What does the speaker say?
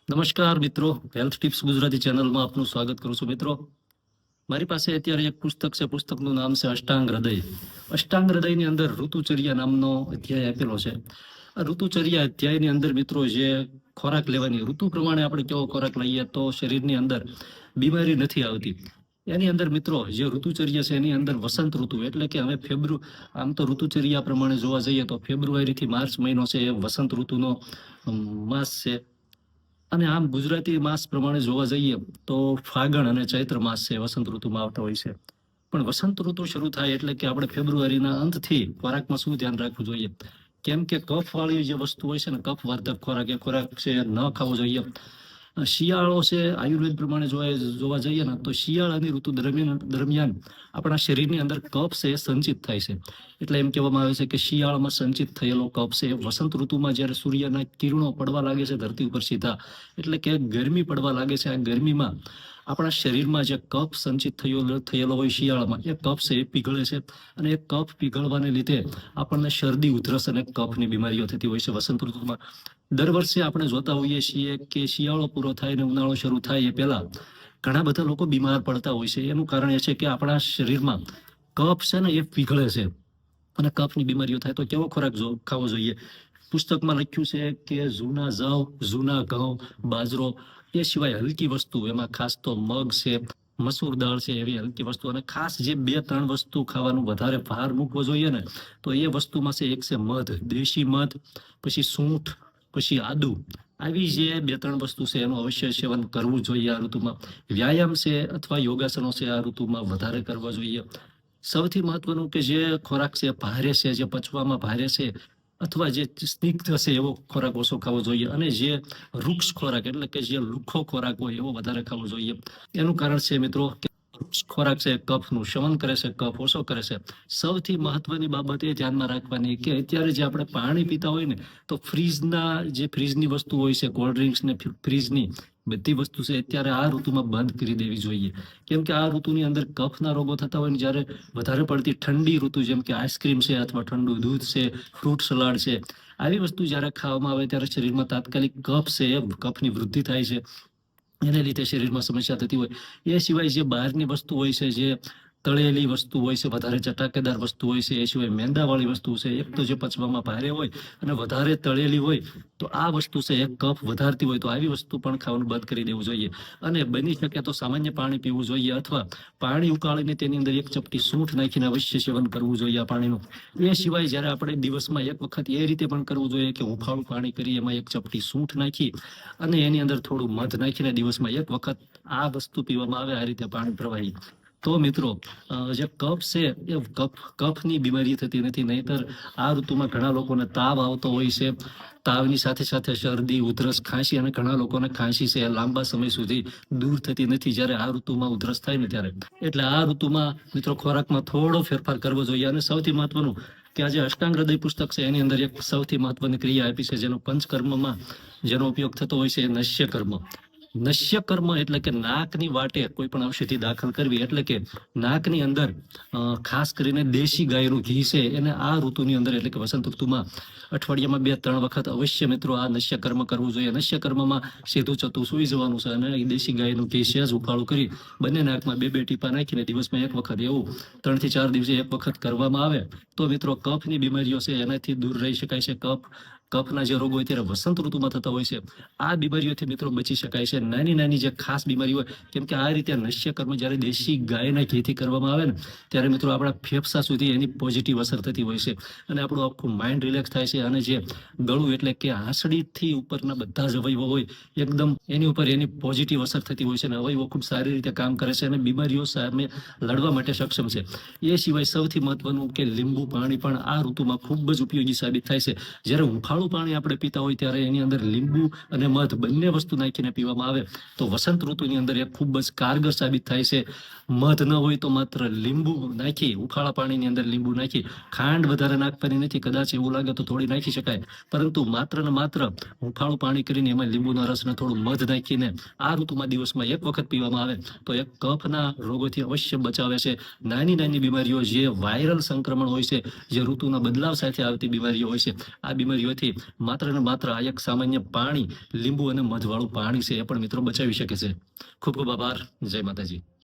નમસ્કાર મિત્રો, health tips Gujarati ચેનલમાં આપનું સ્વાગત કરું છું. મિત્રો, મારી પાસે અત્યારે એક પુસ્તક છે. પુસ્તકનું નામ છે અષ્ટાંગ હૃદય. અષ્ટાંગ હૃદયની અંદર ઋતુચર્યા નામનો અધ્યાય આપેલો છે. આ ઋતુચર્યા અધ્યાયની અંદર મિત્રો જે ખોરાક લેવાની ઋતુ પ્રમાણે આપણે કેવો ખોરાક લઈએ તો શરીરની અંદર બીમારી નથી આવતી. એની અંદર મિત્રો જે ઋતુચર્યા છે એની અંદર વસંત ઋતુ એટલે કે હવે આમ તો ઋતુચર્યા પ્રમાણે જોવા જઈએ તો ફેબ્રુઆરીથી માર્ચ મહિનો છે એ વસંત ઋતુનો માસ છે. અને આમ ગુજરાતી માસ પ્રમાણે જોવા જઈએ તો ફાગણ અને ચૈત્ર માસ છે વસંત ઋતુમાં આવતા હોય છે. પણ વસંત ઋતુ શરૂ થાય એટલે કે આપણે ફેબ્રુઆરીના અંતથી ખોરાકમાં શું ધ્યાન રાખવું જોઈએ? કેમ કે કફ વાળી જે વસ્તુ હોય છે ને, કફ વર્ધક ખોરાક, એ ખોરાક છે ન ખાવો જોઈએ. શિયાળો છે, આયુર્વેદ પ્રમાણે જોવા જઈએ ને તો શિયાળાની ઋતુ દરમિયાન આપણા શરીરની અંદર કફ છે એ સંચિત થાય છે. એટલે એમ કહેવામાં આવે છે કે શિયાળામાં સંચિત થયેલો કફ છે વસંત ઋતુમાં જ્યારે સૂર્યના કિરણો પડવા લાગે છે ધરતી ઉપર સીધા, એટલે કે ગરમી પડવા લાગે છે, આ ગરમીમાં આપણા શરીરમાં જે કફ સંચિત થયેલો હોય શિયાળામાં, એ કફ છે એ પીગળે છે. અને એ કફ પીગળવાને લીધે આપણને શરદી, ઉધરસ અને કફની બીમારીઓ થતી હોય છે વસંત ઋતુમાં. દર વર્ષે આપણે જોતા હોઈએ છીએ કે શિયાળો પૂરો થાય ને ઉનાળો શરૂ થાય એ પહેલા ઘણા બધા લોકો બીમાર પડતા હોય છે. એનું કારણ એ છે કે આપણા શરીરમાં કફ છે ને એ પીગળે છે અને કફની બીમારીઓ થાય તો કેવો ખોરાક ખાવો જોઈએ? પુસ્તકમાં લખ્યું છે કે જૂના જવ, જૂના ઘઉં, બાજરો, એ સિવાય હલકી વસ્તુ, એમાં ખાસ તો મગ છે, મસૂર દાળ છે, એવી હલકી વસ્તુ. અને ખાસ જે 2-3 વસ્તુ ખાવાનું વધારે ભાર મૂકવો જોઈએ ને, તો એ વસ્તુમાં છે એક છે મધ, દેશી મધ, પછી સૂંઠ, પછી આદુ. આવી જે 2-3 વસ્તુ છે એનું અવશ્ય સેવન કરવું જોઈએ આ ઋતુમાં. વ્યાયામ છે અથવા યોગાસનો છે આ ઋતુમાં વધારે કરવા જોઈએ. સૌથી મહત્વનું કે જે ખોરાક છે ભારે છે, જે પચવામાં ભારે છે અથવા જે સ્નિગ્ધ છે એવો ખોરાક ઓછો ખાવો જોઈએ. અને જે વૃક્ષ ખોરાક એટલે કે જે લુખો ખોરાક હોય એવો વધારે ખાવો જોઈએ. એનું કારણ છે મિત્રો કે વૃક્ષ ખોરાક છે કફનું શમન કરે છે, કફ ઓછો કરે છે. સૌથી મહત્વની બાબત એ ધ્યાનમાં રાખવાની કે અત્યારે જે આપણે પાણી પીતા હોય ને, તો ફ્રીજની વસ્તુ હોય છે, કોલ્ડ ડ્રિંક્સ ને ફ્રીજની બધી વસ્તુ છે અત્યારે આ ઋતુમાં બંધ કરી દેવી જોઈએ. કેમ કે આ ઋતુની અંદર કફના રોગો થતા હોય ને, જ્યારે વધારે પડતી ઠંડી ઋતુ જેમ કે આઈસ્ક્રીમ છે અથવા ઠંડુ દૂધ છે, ફ્રૂટ સલાડ છે, આવી વસ્તુ જ્યારે ખાવામાં આવે ત્યારે શરીરમાં તાત્કાલિક કફ છે એ કફની વૃદ્ધિ થાય છે. એને લીધે શરીરમાં સમસ્યા થતી હોય. એ સિવાય જે બહારની વસ્તુ હોય છે, જે તળેલી વસ્તુ હોય છે, વધારે ચટાકેદાર વસ્તુ હોય છે, એ સિવાય મેંદાવાળી વસ્તુ છે, એક તો જે પચવામાં ભારે હોય અને વધારે તળેલી હોય, તો આ વસ્તુ છે એક કફ વધારતી હોય, તો આવી વસ્તુ પણ ખાવાનું બંધ કરી દેવું જોઈએ. અને બની શકે તો સામાન્ય પાણી પીવું જોઈએ અથવા પાણી ઉકાળીને તેની અંદર એક ચપટી સૂંઠ નાખીને અવશ્ય સેવન કરવું જોઈએ આ પાણીનું. એ સિવાય જ્યારે આપણે દિવસમાં એક વખત એ રીતે પણ કરવું જોઈએ કે હુંફાળું પાણી કરી એમાં એક ચપટી સૂંઠ નાખી અને એની અંદર થોડું મધ નાખીને દિવસમાં એક વખત આ વસ્તુ પીવામાં આવે, આ રીતે પાણી પ્રવાહી. તો મિત્રો જે કફ છે એ કફની બીમારી થતી નથી. નહીતર આ ઋતુમાં ઘણા લોકોને તાવ આવતો હોય છે. તાવની સાથે સાથે શરદી, ઉધરસ, ખાંસી, અને ઘણા લોકોને ખાંસી છે લાંબા સમય સુધી દૂર થતી નથી જ્યારે આ ઋતુમાં ઉધરસ થાય ને ત્યારે. એટલે આ ઋતુમાં મિત્રો ખોરાકમાં થોડો ફેરફાર કરવો જોઈએ. અને સૌથી મહત્વનું કે આ જે અષ્ટાંગ હૃદય પુસ્તક છે એની અંદર એક સૌથી મહત્વની ક્રિયા આપી છે જેનો પંચકર્મમાં જેનો ઉપયોગ થતો હોય છે, એ નશ્ય કર્મ. નશ્ય કર્મ એટલે કે નાકની વાટે કોઈ પણ ઔષધિ દાખલ કરવી. એટલે કે નાકની અંદર ખાસ કરીને દેશી ગાયનું ઘી છે એને આ ઋતુની અંદર એટલે કે વસંત ઋતુમાં અઠવાડિયામાં 2-3 વખત અવશ્ય મિત્રો આ નશ્ય કર્મ કરવું જોઈએ. નશ્ય કર્મમાં સીધું ચતું સુઈ જવાનું છે અને દેશી ગાયનું ઘી સહેજ ઉફાળું કરી બંને નાકમાં 2-2 ટીપા નાખીને દિવસમાં એક વખત, એવું 3 થી 4 દિવસે એક વખત કરવામાં આવે તો મિત્રો કફની બીમારીઓ છે એનાથી દૂર રહી શકાય છે. કફના જે રોગો અત્યારે વસંત ઋતુમાં થતા હોય છે, આ બીમારીઓથી મિત્રો બચી શકાય છે. નાની નાની જે ખાસ બીમારી હોય, કેમ કે આ રીતે નશ્ય કર્મ જ્યારે દેશી ગાયના ઘીથી કરવામાં આવે ને, ત્યારે મિત્રો આપણા ફેફસા સુધી એની પોઝિટિવ અસર થતી હોય છે અને આપણું આખું માઇન્ડ રિલેક્સ થાય છે. અને જે ગળું એટલે કે આંસળીથી ઉપરના બધા જ અવયવો હોય એકદમ એની ઉપર એની પોઝિટિવ અસર થતી હોય છે અને અવયવો ખૂબ સારી રીતે કામ કરે છે અને બીમારીઓ સામે લડવા માટે સક્ષમ છે. એ સિવાય સૌથી મહત્વનું કે લીંબુ પાણી પણ આ ઋતુમાં ખૂબ જ ઉપયોગી સાબિત થાય છે. જ્યારે હુંફાળું પાણી આપણે પીતા હોય ત્યારે એની અંદર લીંબુ અને મધ બંને વસ્તુ નાખીને પીવામાં આવે તો વસંત ઋતુની અંદર એ ખૂબ જ કારગર સાબિત થાય છે. મધ ન હોય તો માત્ર લીંબુ નાખી, ઉફાળા પાણીની અંદર લીંબુ નાખી, ખાંડ વધારે નાખવાની નથી, કદાચ એવું લાગે તો થોડી નાખી શકાય, પરંતુ માત્ર ને માત્ર હુંફાળું પાણી કરીને એમાં લીંબુના રસને થોડું મધ નાખીને આ ઋતુમાં દિવસમાં એક વખત પીવામાં આવે તો એ કફના રોગોથી અવશ્ય બચાવે છે. નાની નાની બીમારીઓ, જે વાયરલ સંક્રમણ હોય છે, જે ઋતુના બદલાવ સાથે આવતી બીમારીઓ હોય છે, આ બીમારીઓથી નથી. માત્ર ને માત્ર આ એક સામાન્ય પાણી, લીંબુ અને મધવાળું પાણી છે, એ પણ મિત્રો બચાવી શકે છે. ખૂબ ખૂબ આભાર. જય માતાજી.